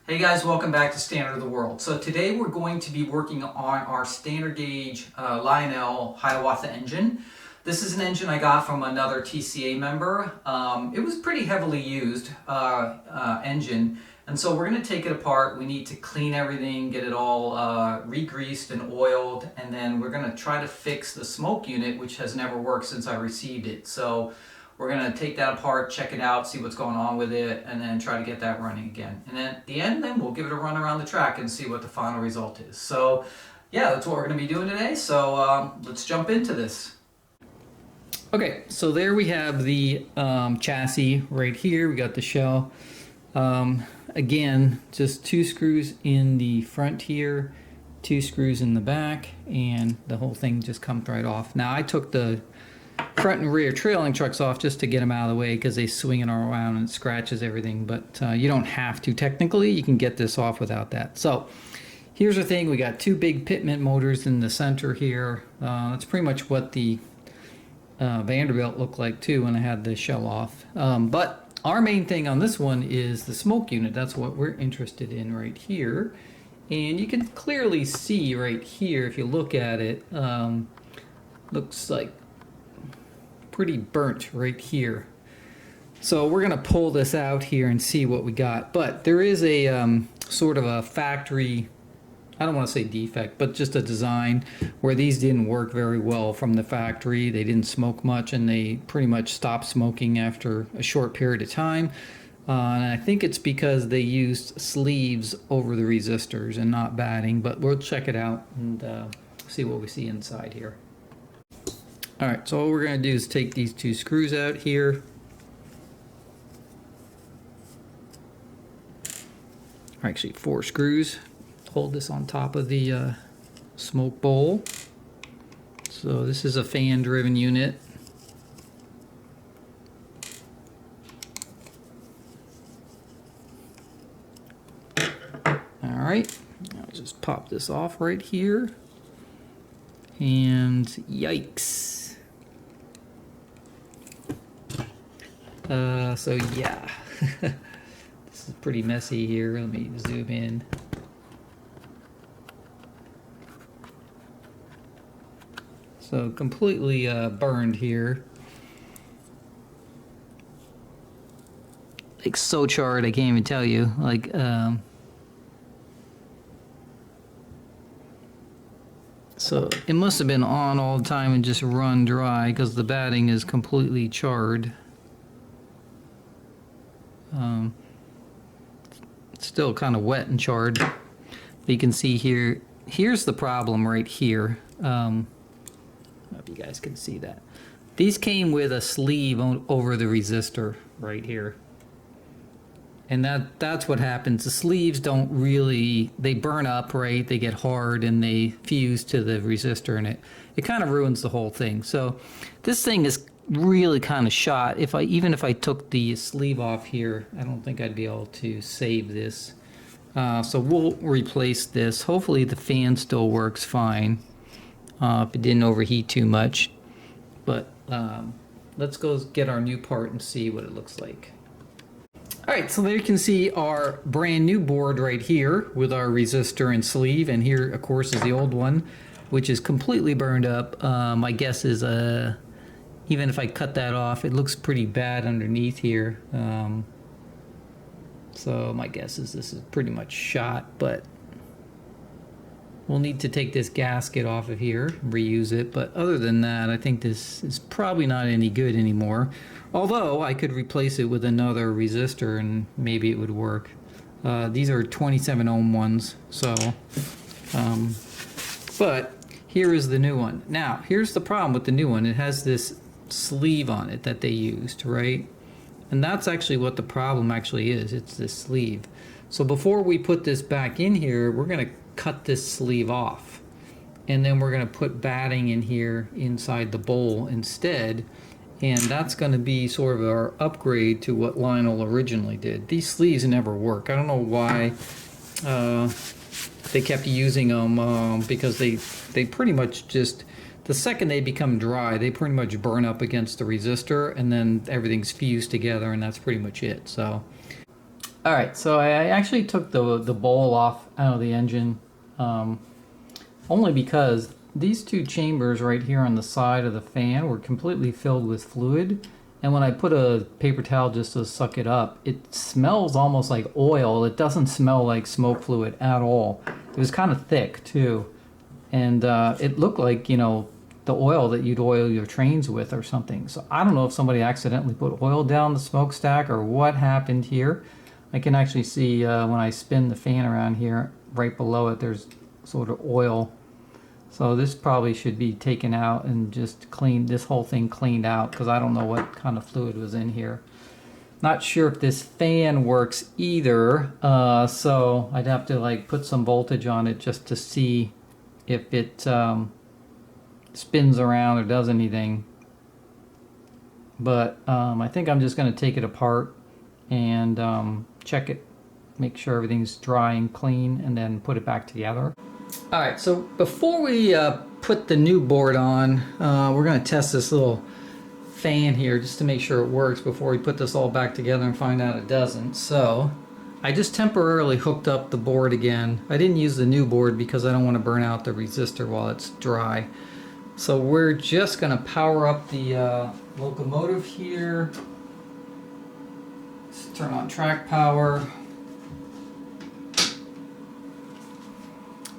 Hey guys, welcome back to Standard of the World. So today we're going to be working on our standard gauge Lionel Hiawatha engine. This is an engine I got from another TCA member. It was pretty heavily used engine, and so we're going to take it apart. We need to clean everything, get it all re-greased and oiled, and then we're going to try to fix the smoke unit, which has never worked since I received it. So we're going to take that apart, check it out, see what's going on with it, and then try to get that running again. And then at the end, then we'll give it a run around the track and see what the final result is. So yeah, that's what we're going to be doing today. So let's jump into this. Okay, so there we have the chassis right here. We got the shell. Again, just 2 screws in the front here, 2 screws in the back, and the whole thing just comes right off. Now I took the front and rear trailing trucks off just to get them out of the way because they swing it all around and it scratches everything, but you don't have to. Technically, you can get this off without that. So here's the thing. We got 2 big pitment motors in the center here. That's pretty much what the Vanderbilt looked like too when I had the shell off. But our main thing on this one is the smoke unit. That's what we're interested in right here. And you can clearly see right here, if you look at it, looks like pretty burnt right here. So we're going to pull this out here and see what we got. But there is a sort of a factory, I don't want to say defect, but just a design where these didn't work very well from the factory. They didn't smoke much, and they pretty much stopped smoking after a short period of time. And I think it's because they used sleeves over the resistors and not batting, but we'll check it out and see what we see inside here. Alright, so what we're going to do is take these 2 screws out here. Actually 4 screws. Hold this on top of the smoke bowl. So this is a fan driven unit. Alright, I'll just pop this off right here. And yikes. So yeah, this is pretty messy here. Let me zoom in. So completely burned here. Like so charred, I can't even tell you. Like so it must have been on all the time and just run dry because the batting is completely charred. It's still kind of wet and charred. But you can see here, here's the problem right here. I don't know if you guys can see that. These came with a sleeve over the resistor right here. And that's what happens. The sleeves don't really, they burn up, right? They get hard and they fuse to the resistor, and it kind of ruins the whole thing. So this thing is really kind of shot. Even if I took the sleeve off here, I don't think I'd be able to save this. So we'll replace this. Hopefully the fan still works fine if it didn't overheat too much. But let's go get our new part and see what it looks like. Alright, so there you can see our brand new board right here with our resistor and sleeve, and here of course is the old one, which is completely burned up. My guess is even if I cut that off, it looks pretty bad underneath here. So my guess is this is pretty much shot, but we'll need to take this gasket off of here, reuse it. But other than that, I think this is probably not any good anymore. Although I could replace it with another resistor and maybe it would work. These are 27 ohm ones, so but here is the new one. Now here's the problem with the new one. It has this sleeve on it that they used, right? And that's actually what the problem actually is. It's this sleeve. So before we put this back in here, we're going to cut this sleeve off, and then we're going to put batting in here inside the bowl instead, and that's going to be sort of our upgrade to what Lionel originally did. These sleeves never work. I don't know why they kept using them, because they pretty much just, the second they become dry, they pretty much burn up against the resistor, and then everything's fused together, and that's pretty much it. So All right, so I actually took the bowl off out of the engine, only because these two chambers right here on the side of the fan were completely filled with fluid, and when I put a paper towel just to suck it up, it smells almost like oil. It doesn't smell like smoke fluid at all. It was kind of thick too, and it looked like, you know, the oil that you'd oil your trains with or something. So I don't know if somebody accidentally put oil down the smokestack or what happened here. I can actually see when I spin the fan around here, right below it, there's sort of oil. So this probably should be taken out and just cleaned, this whole thing cleaned out, because I don't know what kind of fluid was in here. Not sure if this fan works either, so I'd have to like put some voltage on it just to see if it spins around or does anything. But I think I'm just going to take it apart and check it, make sure everything's dry and clean, and then put it back together. All right, so before we put the new board on, we're going to test this little fan here just to make sure it works before we put this all back together and find out it doesn't. So I just temporarily hooked up the board again. I didn't use the new board because I don't want to burn out the resistor while it's dry. So we're just going to power up the locomotive here. Let's turn on track power.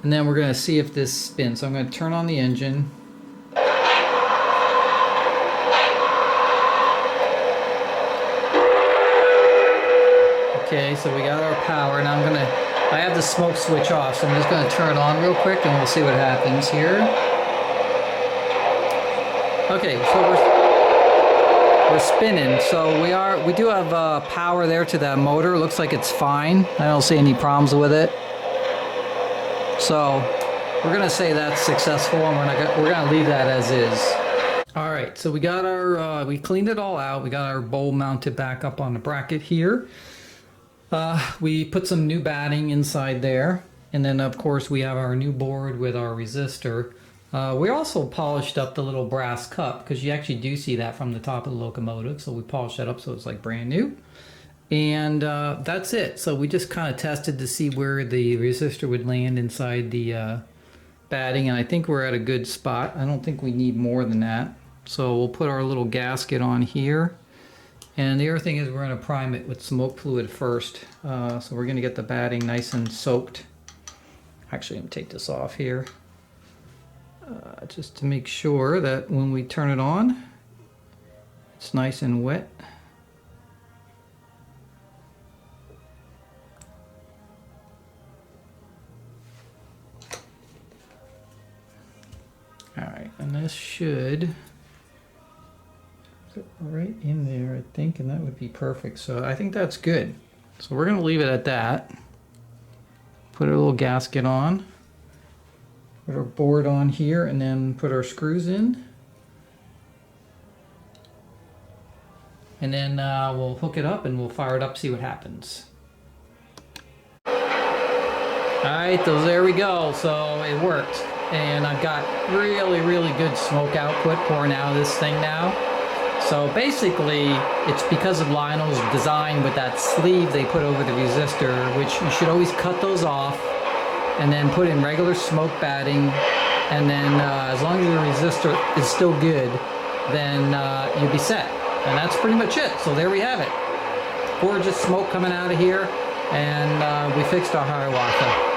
And then we're going to see if this spins. So I'm going to turn on the engine. Okay, so we got our power. Now I have the smoke switch off, so I'm just going to turn it on real quick and we'll see what happens here. Okay, so we're spinning. So we do have power there to that motor. Looks like it's fine. I don't see any problems with it. So we're gonna say that's successful, and we're gonna leave that as is. All right, so we got our we cleaned it all out. We got our bowl mounted back up on the bracket here. We put some new batting inside there, and then of course we have our new board with our resistor. We also polished up the little brass cup, because you actually do see that from the top of the locomotive. So we polished that up so it's like brand new. And that's it. So we just kind of tested to see where the resistor would land inside the batting, and I think we're at a good spot. I don't think we need more than that. So we'll put our little gasket on here. And the other thing is we're going to prime it with smoke fluid first. So we're going to get the batting nice and soaked. Actually, I'm going to take this off here. Just to make sure that when we turn it on, it's nice and wet. Alright, and this should fit right in there, I think, and that would be perfect. So I think that's good. So we're going to leave it at that. Put a little gasket on. Put our board on here, and then put our screws in. And then we'll hook it up and we'll fire it up, see what happens. Alright, so there we go. So it worked. And I've got really, really good smoke output pouring out of this thing now. So basically, it's because of Lionel's design with that sleeve they put over the resistor, which you should always cut those off and then put in regular smoke batting. And then as long as your resistor is still good, then you'll be set. And that's pretty much it. So there we have it. Gorgeous smoke coming out of here. And we fixed our Hiawatha.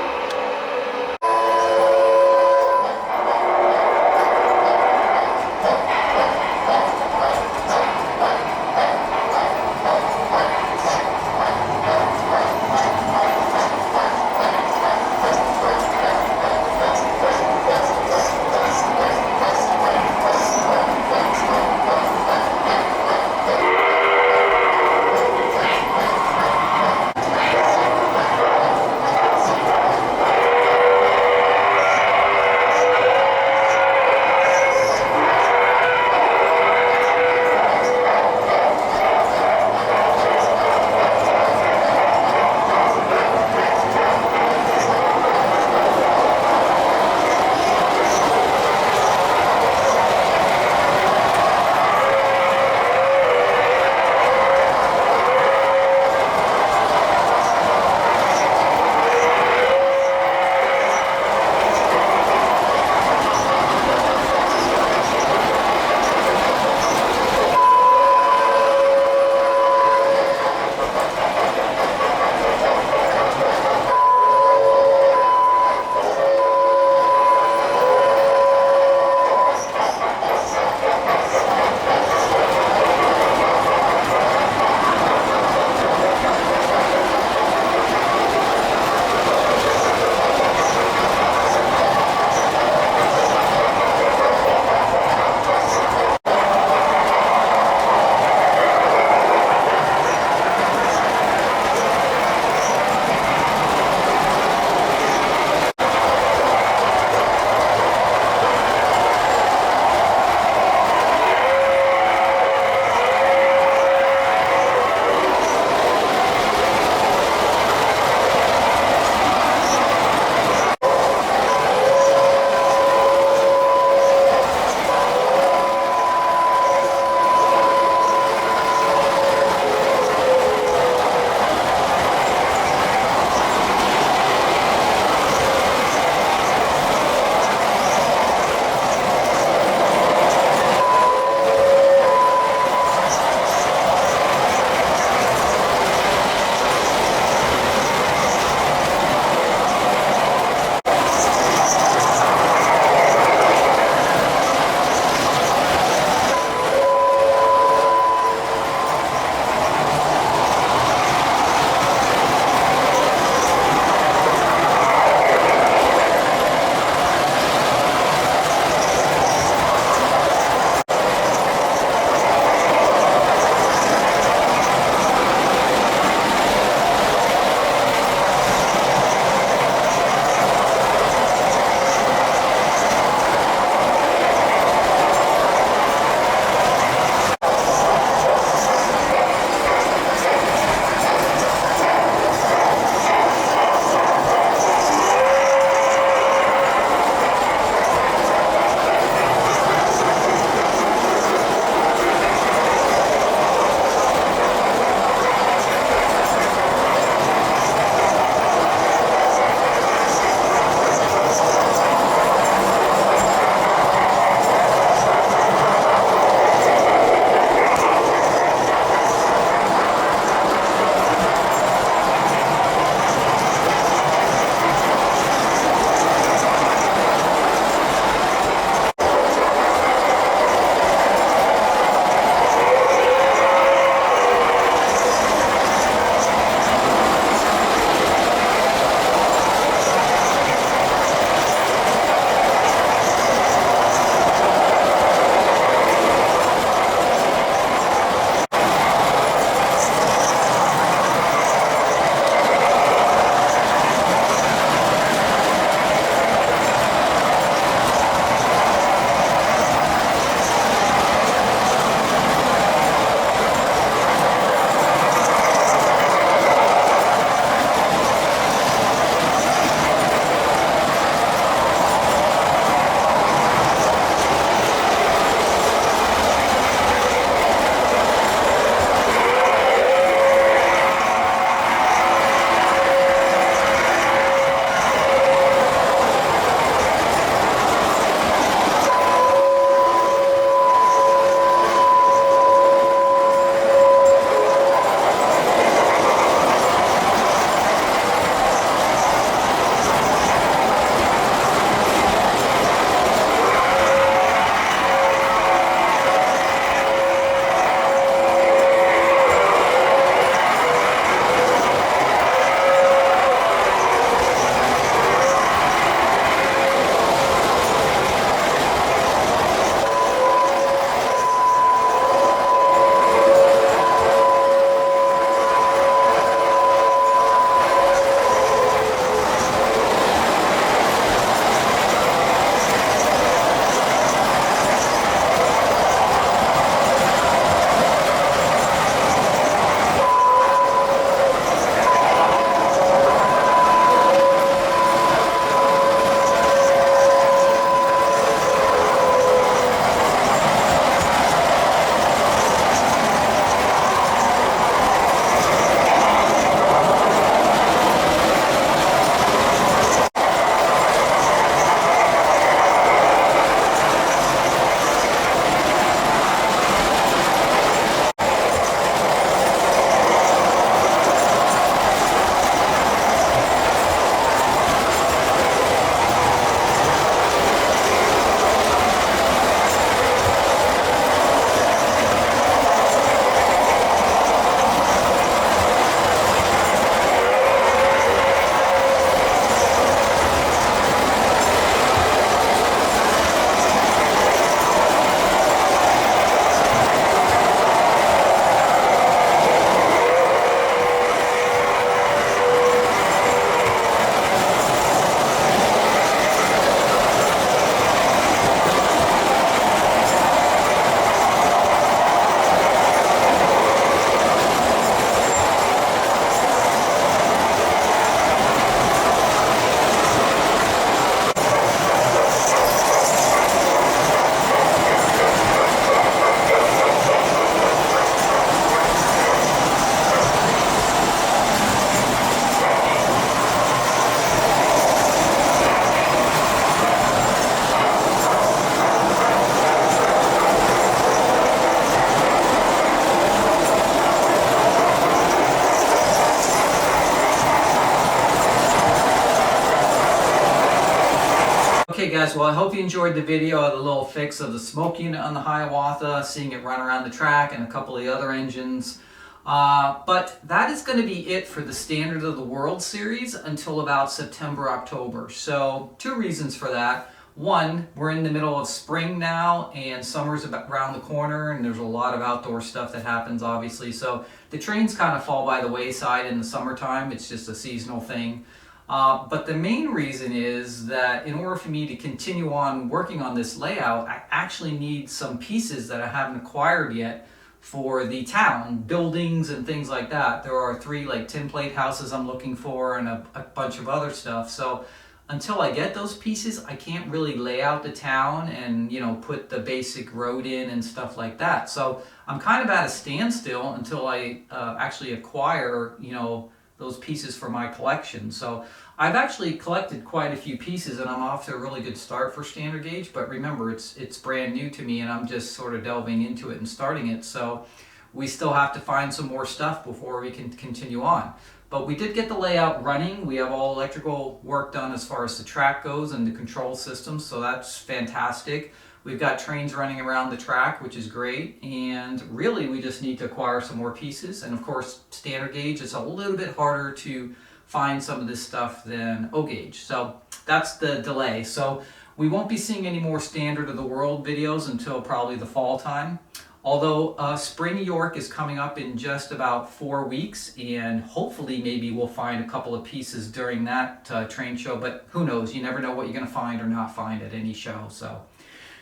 guys, well I hope you enjoyed the video of the little fix of the smoke unit on the Hiawatha, seeing it run around the track and a couple of the other engines. But that is going to be it for the Standard of the World series until about September, October. So 2 reasons for that. One, we're in the middle of spring now and summer's about around the corner and there's a lot of outdoor stuff that happens obviously. So the trains kind of fall by the wayside in the summertime. It's just a seasonal thing. But the main reason is that in order for me to continue on working on this layout, I actually need some pieces that I haven't acquired yet for the town, buildings and things like that. There are 3 like tin plate houses I'm looking for and a bunch of other stuff. So until I get those pieces, I can't really lay out the town and, you know, put the basic road in and stuff like that. So I'm kind of at a standstill until I actually acquire, you know, those pieces for my collection. So I've actually collected quite a few pieces and I'm off to a really good start for standard gauge, but remember it's brand new to me and I'm just sort of delving into it and starting it. So we still have to find some more stuff before we can continue on. But we did get the layout running. We have all electrical work done as far as the track goes and the control system, so that's fantastic. We've got trains running around the track, which is great, and really we just need to acquire some more pieces. And of course, standard gauge is a little bit harder to find some of this stuff than O gauge, so that's the delay. So we won't be seeing any more Standard of the World videos until probably the fall time. Although Spring York is coming up in just about 4 weeks, and hopefully maybe we'll find a couple of pieces during that train show, but who knows, you never know what you're going to find or not find at any show. So,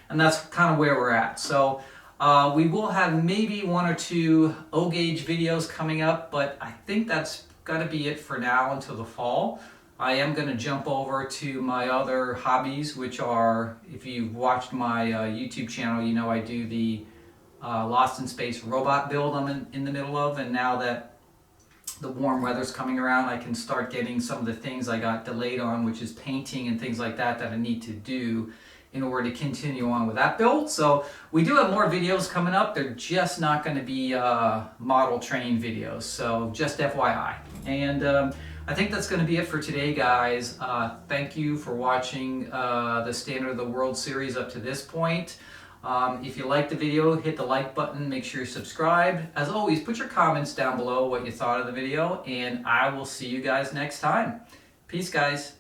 and that's kind of where we're at. So we will have maybe 1 or 2 O gauge videos coming up, but I think that's got to be it for now until the fall. I am going to jump over to my other hobbies, which are, if you've watched my YouTube channel, you know I do the Lost in Space robot build I'm in the middle of, and now that the warm weather's coming around, I can start getting some of the things I got delayed on, which is painting and things like that I need to do in order to continue on with that build. So we do have more videos coming up. They're just not going to be model train videos, so just FYI. And I think that's going to be it for today, guys. Thank you for watching the Standard of the World series up to this point. If you liked the video, hit the like button, make sure you're subscribed. As always, put your comments down below what you thought of the video, and I will see you guys next time. Peace, guys.